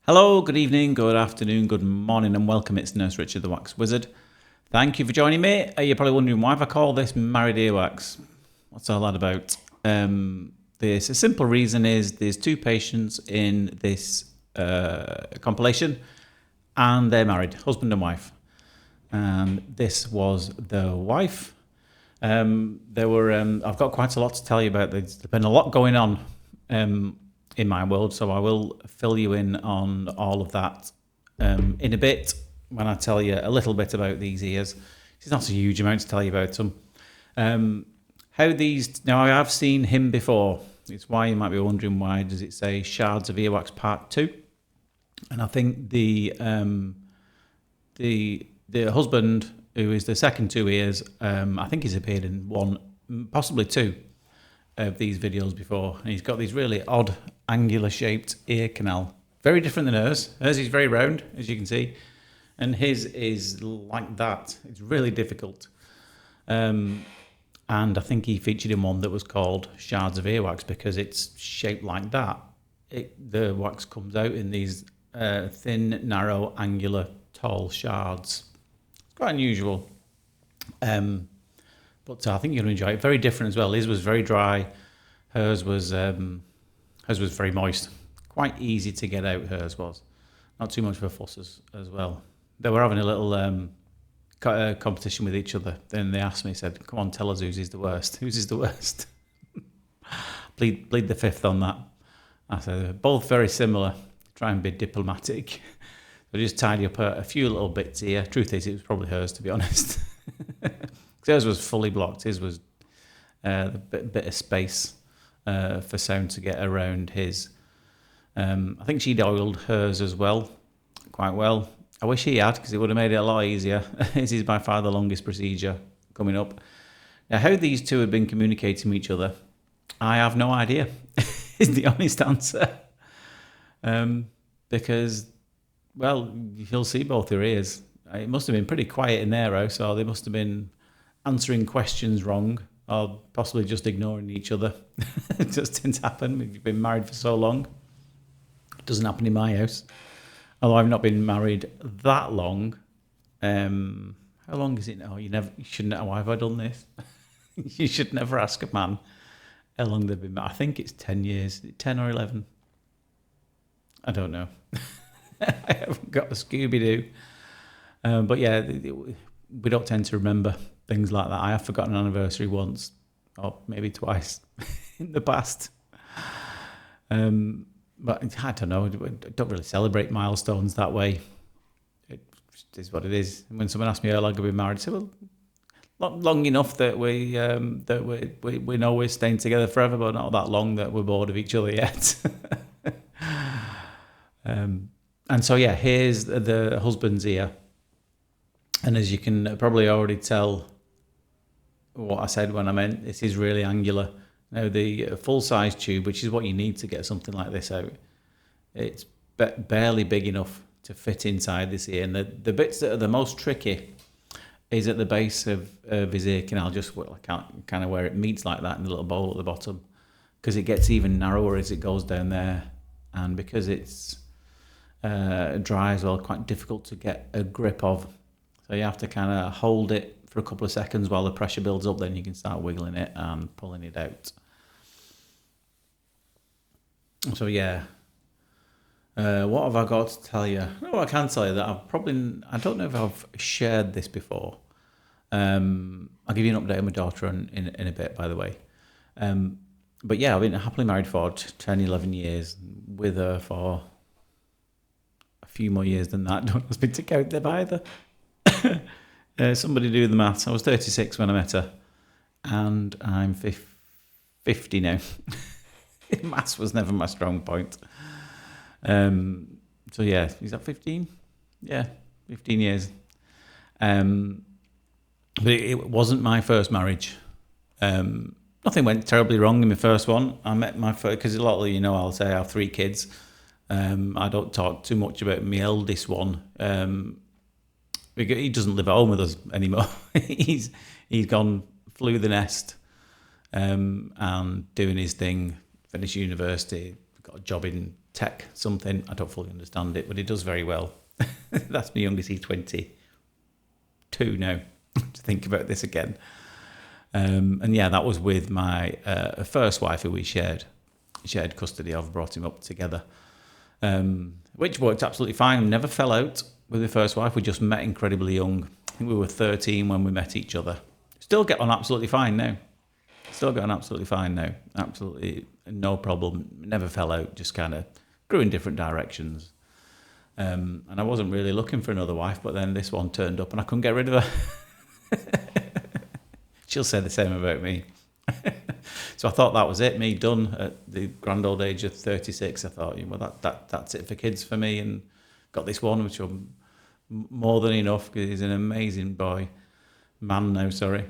Hello, good evening, good afternoon, good morning, and welcome. It's Nurse Richard the Wax Wizard. Thank you for joining me. You're probably wondering why have I called this Married Earwax? What's all that about? There's a simple reason is there's two patients in this compilation, and they're married, husband and wife. And this was the wife. I've got quite a lot to tell you about. There's been a lot going on in my world, so I will fill you in on all of that in a bit when I tell you a little bit about these ears. It's not a huge amount to tell you about them. Now I have seen him before. It's why you might be wondering why does it say Shards of Earwax Part 2? And I think the husband, who is the second two ears, I think he's appeared in one, possibly two of these videos before. And he's got these really odd angular shaped ear canal. Very different than hers. Hers is very round, as you can see. And his is like that. It's really difficult. And I think he featured in one that was called Shards of Earwax because it's shaped like that. The wax comes out in these thin, narrow, angular, tall shards. It's quite unusual. But I think you're going to enjoy it. Very different as well. His was very dry. Hers was very moist. Quite easy to get out, hers was. Not too much of a fuss as well. They were having a little competition with each other. Then they asked me, said, come on, tell us whose is the worst. Whose is the worst? Plead the fifth on that. I said, they're both very similar. Try and be diplomatic. So just tidy up a few little bits here. Truth is, it was probably hers, to be honest. Hers was fully blocked. His was a bit of space for sound to get around his. I think she'd oiled hers as well, quite well. I wish he had, because it would have made it a lot easier. This is by far the longest procedure coming up. Now, how these two have been communicating with each other, I have no idea, is the honest answer. Because, well, you'll see both their ears. It must have been pretty quiet in their house, or they must have been answering questions wrong, or possibly just ignoring each other. It just tends to happen if you've been married for so long. It doesn't happen in my house. Although I've not been married that long. How long is it now? You shouldn't know. Why have I done this? You should never ask a man how long they've been married. I think it's 10 years. 10 or 11. I don't know. I haven't got a Scooby-Doo. But yeah, we don't tend to remember things like that. I have forgotten an anniversary once, or maybe twice in the past. But I don't know. I don't really celebrate milestones that way. It is what it is. When someone asks me how long I've been married, I say, well, not long enough that we know we're staying together forever, but not that long that we're bored of each other yet. And so yeah, here's the husband's ear. And as you can probably already tell what I said when I meant this is really angular. Now the full-size tube, which is what you need to get something like this out, it's barely big enough to fit inside this ear. And the bits that are the most tricky is at the base of his ear canal, just kind of where it meets like that in the little bowl at the bottom, because it gets even narrower as it goes down there. And because it's dry as well, quite difficult to get a grip of. So you have to kind of hold it for a couple of seconds while the pressure builds up, then you can start wiggling it and pulling it out. So yeah, what have I got to tell you? No, I can tell you that I don't know if I've shared this before. I'll give you an update on my daughter in a bit, by the way. But yeah, I've been happily married for 10, 11 years, with her for a few more years than that. Don't ask me to count them either. Somebody do the maths. I was 36 when I met her, and I'm 50 now. Maths was never my strong point. So yeah, is that 15? Yeah, 15 years. But it wasn't my first marriage. Nothing went terribly wrong in my first one. I met my first, because a lot of you know, I'll say I have 3 kids. I don't talk too much about my eldest one. He doesn't live at home with us anymore. He's gone, flew the nest, and doing his thing. Finished university, got a job in tech something. I don't fully understand it, but he does very well. That's my youngest. He's 22 now. To think about this again. And yeah, that was with my first wife, who we shared custody of, brought him up together, which worked absolutely fine. Never fell out with the first wife. We just met incredibly young. I think we were 13 when we met each other. Still get on absolutely fine now. Absolutely no problem. Never fell out, just kind of grew in different directions. And I wasn't really looking for another wife, but then this one turned up and I couldn't get rid of her. She'll say the same about me. So I thought that was it, me done at the grand old age of 36. I thought, well, that's it for kids for me, and got this one, which was more than enough because he's an amazing man now, sorry.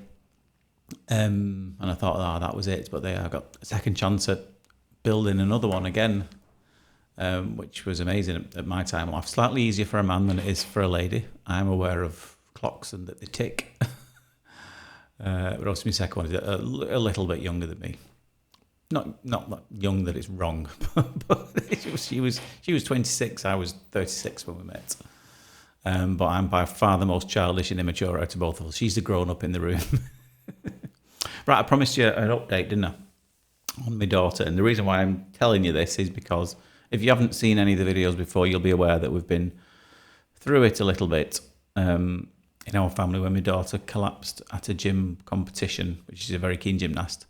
And I thought, that was it. But I got a second chance at building another one again, which was amazing at my time of life. Slightly easier for a man than it is for a lady. I am aware of clocks and that they tick. But also my second one is a little bit younger than me. Not that young that it's wrong, but she was 26. I was 36 when we met. But I'm by far the most childish and immature out of both of us. She's the grown up in the room. Right, I promised you an update, didn't I, on my daughter? And the reason why I'm telling you this is because if you haven't seen any of the videos before, you'll be aware that we've been through it a little bit. In our family, when my daughter collapsed at a gym competition, which is a very keen gymnast,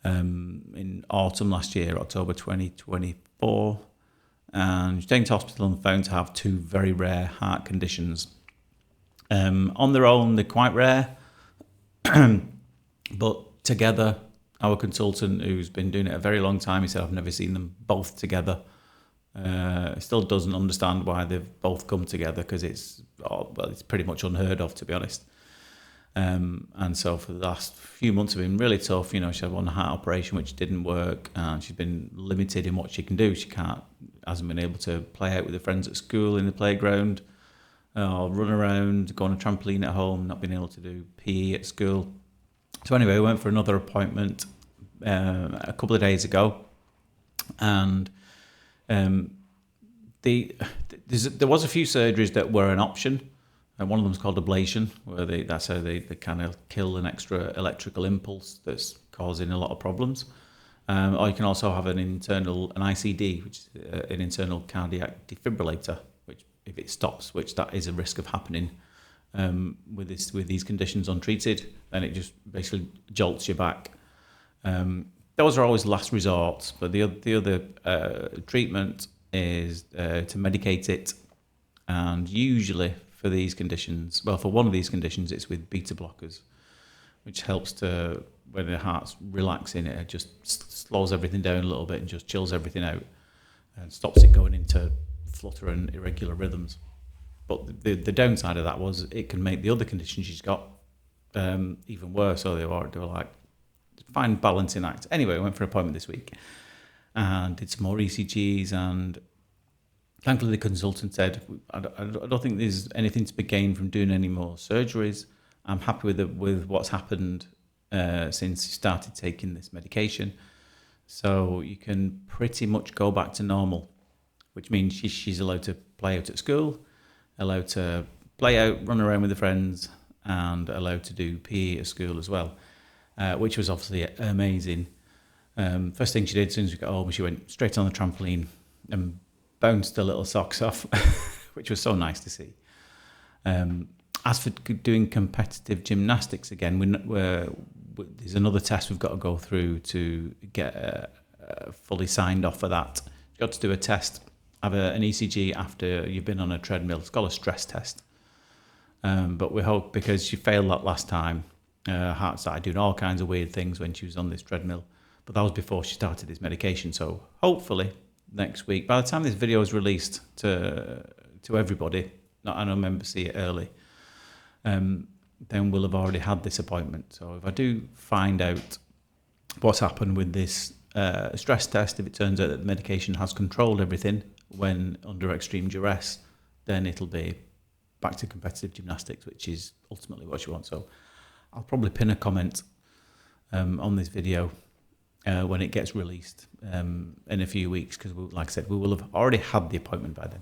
in autumn last year, October 2024, and she's taken to hospital and found to have two very rare heart conditions. On their own, they're quite rare, but together, our consultant, who's been doing it a very long time, he said, I've never seen them both together. Still doesn't understand why they've both come together, because it's pretty much unheard of, to be honest. And so for the last few months have been really tough. She had one heart operation which didn't work, and she's been limited in what she can do. She hasn't been able to play out with her friends at school in the playground, or run around, go on a trampoline at home, not being able to do PE at school. So anyway, we went for another appointment a couple of days ago, and there was a few surgeries that were an option, and one of them is called ablation, where that's how they kind of kill an extra electrical impulse that's causing a lot of problems. Or you can also have an ICD, which is an internal cardiac defibrillator, which if it stops, which that is a risk of happening with these conditions untreated, then it just basically jolts you back. Those are always last resorts, but the other treatment is to medicate it, and usually for these conditions, for one of these conditions, it's with beta blockers, which helps to, when the heart's relaxing, it just slows everything down a little bit and just chills everything out and stops it going into flutter and irregular rhythms. But the downside of that was it can make the other condition she's got even worse. So they were like, fine balancing act. Anyway, I went for an appointment this week and did some more ECGs, and thankfully the consultant said, I don't think there's anything to be gained from doing any more surgeries. I'm happy with what's happened since you started taking this medication. So you can pretty much go back to normal, which means she's allowed to play out at school, allowed to play out, run around with her friends, and allowed to do PE at school as well, which was obviously amazing. First thing she did as soon as we got home, she went straight on the trampoline and bounced her little socks off, which was so nice to see. As for doing competitive gymnastics again, there's another test we've got to go through to get fully signed off for that. You've got to do a test, have an ECG after you've been on a treadmill. It's called a stress test. But we hope, because she failed that last time, her heart started doing all kinds of weird things when she was on this treadmill. But that was before she started this medication. So hopefully next week, by the time this video is released to everybody, I know members see it early, then we'll have already had this appointment. So if I do find out what's happened with this stress test, if it turns out that the medication has controlled everything when under extreme duress, then it'll be back to competitive gymnastics, which is ultimately what you want. So I'll probably pin a comment on this video when it gets released in a few weeks, because like I said, we will have already had the appointment by then.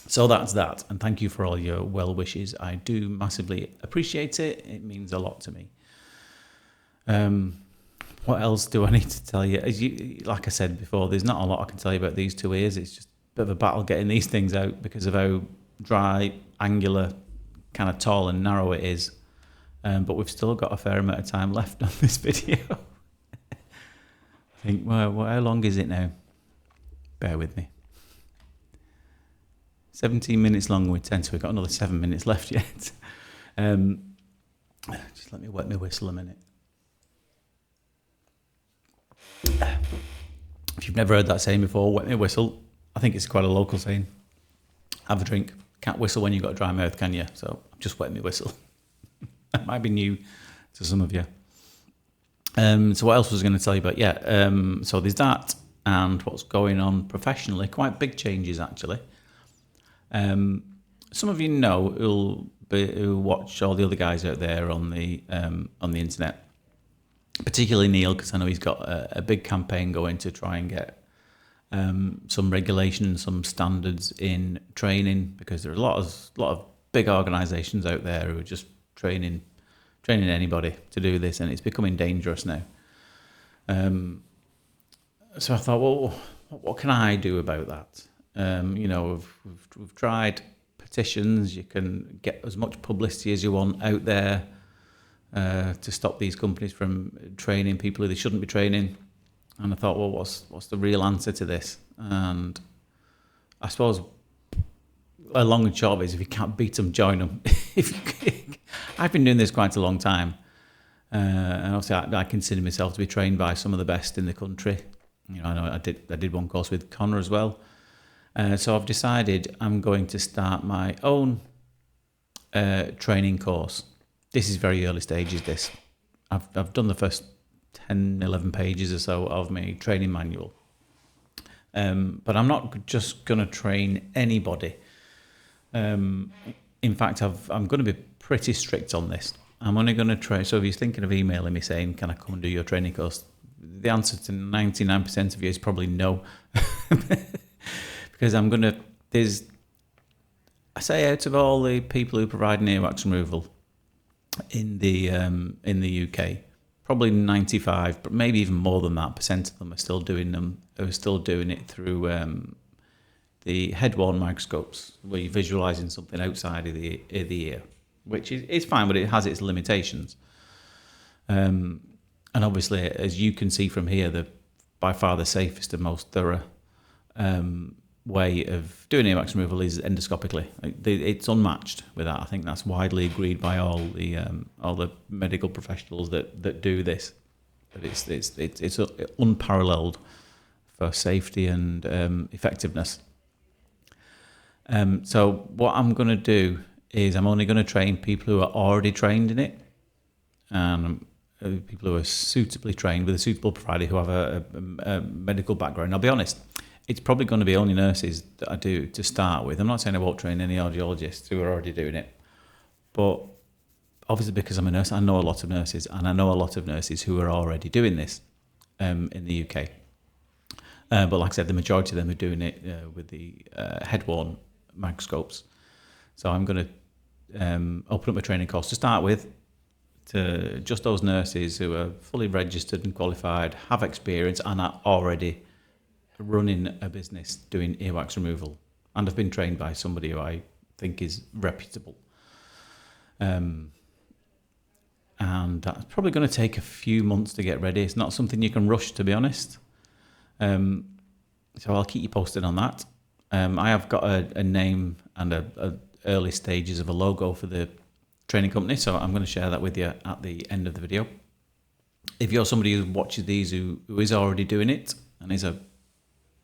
So that's that, and thank you for all your well wishes. I do massively appreciate it. It means a lot to me. What else do I need to tell you? Like I said before, there's not a lot I can tell you about these two ears. It's just a bit of a battle getting these things out because of how dry, angular, kind of tall and narrow it is. But we've still got a fair amount of time left on this video. I think, well, how long is it now? Bear with me. 17 minutes long with 10, so we've got another 7 minutes left yet. Just let me wet my whistle a minute. If you've never heard that saying before, wet me whistle, I think it's quite a local saying. Have a drink. Can't whistle when you've got a dry mouth, can you? So just wet me whistle. That might be new to some of you. So what else was I going to tell you about? So there's that, and what's going on professionally. Quite big changes, actually. Some of you know who watch all the other guys out there on the internet, particularly Neil, because I know he's got a big campaign going to try and get some regulation and some standards in training, because there are a lot of big organisations out there who are just training anybody to do this, and it's becoming dangerous now. So I thought, well, what can I do about that? We've tried petitions. You can get as much publicity as you want out there to stop these companies from training people who they shouldn't be training. And I thought, well, what's the real answer to this? And I suppose a long and short of it is, if you can't beat them, join them. I've been doing this quite a long time, and obviously I consider myself to be trained by some of the best in the country. I know I did one course with Connor as well. So I've decided I'm going to start my own training course. This is very early stages, this. I've done the first 10, 11 pages or so of my training manual. But I'm not just going to train anybody. In fact, I'm going to be pretty strict on this. I'm only going to train. So if you're thinking of emailing me saying, can I come and do your training course? The answer to 99% of you is probably no. Because I say out of all the people who provide earwax removal in the UK, probably 95, but maybe even more than that % of them are still doing it through the head-worn microscopes, where you're visualising something outside of the ear, which is fine, but it has its limitations. And obviously, as you can see from here, by far the safest and most thorough way of doing earwax removal is endoscopically. It's unmatched with that. I think that's widely agreed by all the medical professionals that do this. That it's unparalleled for safety and effectiveness. So what I'm going to do is I'm only going to train people who are already trained in it, and people who are suitably trained with a suitable provider who have a medical background. I'll be honest, it's probably going to be only nurses that I do to start with. I'm not saying I won't train any audiologists who are already doing it, but obviously because I'm a nurse, I know a lot of nurses, and I know a lot of nurses who are already doing this in the UK. But like I said, the majority of them are doing it with the head-worn microscopes. So I'm going to open up a training course to start with, to just those nurses who are fully registered and qualified, have experience, and are already running a business doing earwax removal, and have been trained by somebody who I think is reputable. And that's probably going to take a few months to get ready. It's not something you can rush, to be honest. So I'll keep you posted on that. I have got a name and a early stages of a logo for the training company, so I'm going to share that with you at the end of the video. If you're somebody who watches these who is already doing it and is a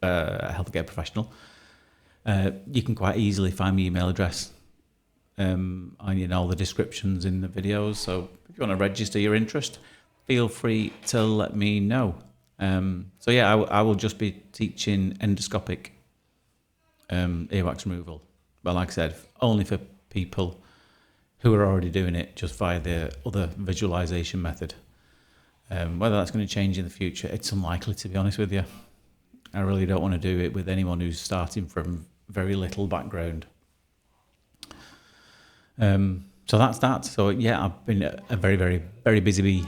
healthcare professional, you can quite easily find my email address and all the descriptions in the videos. So if you want to register your interest, feel free to let me know. So yeah, I will just be teaching endoscopic earwax removal, but like I said, only for people who are already doing it just via the other visualization method. Whether that's going to change in the future, it's unlikely, to be honest with you. I really don't want to do it with anyone who's starting from very little background. So that's that. So yeah, I've been a very, very, very busy bee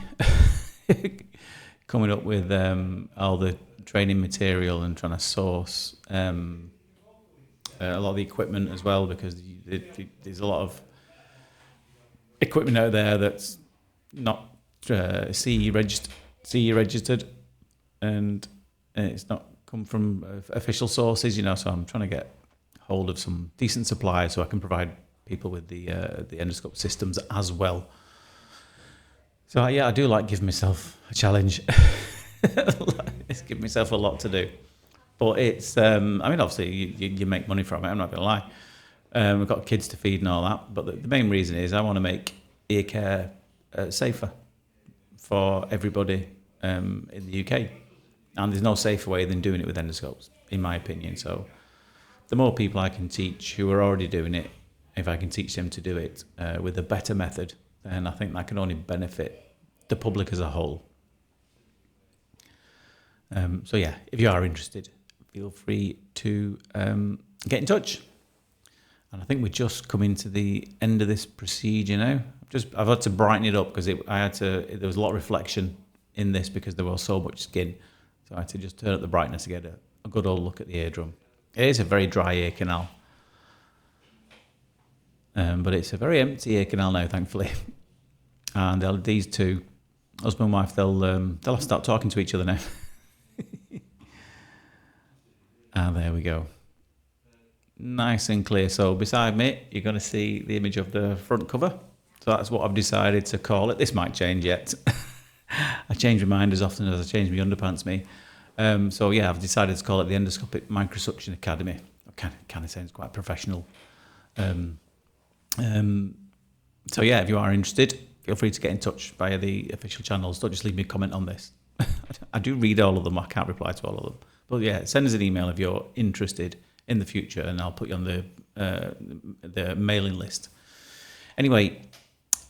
coming up with all the training material and trying to source a lot of the equipment as well, because there's a lot of equipment out there that's not CE registered, and it's not come from official sources, so I'm trying to get hold of some decent suppliers so I can provide people with the endoscope systems as well. So yeah, I do like giving myself a challenge. It's giving myself a lot to do, but it's obviously you make money from it, I'm not gonna lie. We've got kids to feed and all that, but the main reason is I want to make ear care safer for everybody in the UK, and there's no safer way than doing it with endoscopes, in my opinion. So the more people I can teach who are already doing it, if I can teach them to do it with a better method, then I think that can only benefit the public as a whole. So yeah, if you are interested, feel free to get in touch. And I think we're just coming to the end of this procedure now. I've had to brighten it up because there was a lot of reflection in this because there was so much skin. So I had to just turn up the brightness to get a good old look at the eardrum. It is a very dry ear canal. But it's a very empty ear canal now, thankfully. And these two, husband and wife, they'll have to start talking to each other now. And there we go. Nice and clear. So beside me, you're going to see the image of the front cover. So that's what I've decided to call it. This might change yet. I change my mind as often as I change my underpants, me. So yeah, I've decided to call it the Endoscopic Microsuction Academy. Kind of sounds quite professional. So yeah, if you are interested, feel free to get in touch via the official channels. Don't just leave me a comment on this. I do read all of them. I can't reply to all of them. But yeah, send us an email if you're interested in the future, and I'll put you on the mailing list. Anyway,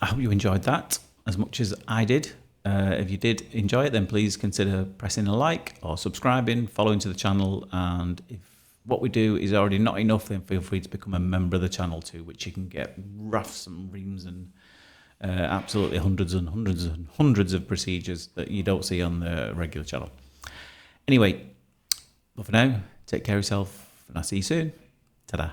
I hope you enjoyed that as much as I did. If you did enjoy it, then please consider pressing a like or subscribing, following to the channel. And if what we do is already not enough, then feel free to become a member of the channel too, which you can get rafts and reams and absolutely hundreds and hundreds and hundreds of procedures that you don't see on the regular channel. Anyway, but for now, take care of yourself, and I'll see you soon. Ta-da.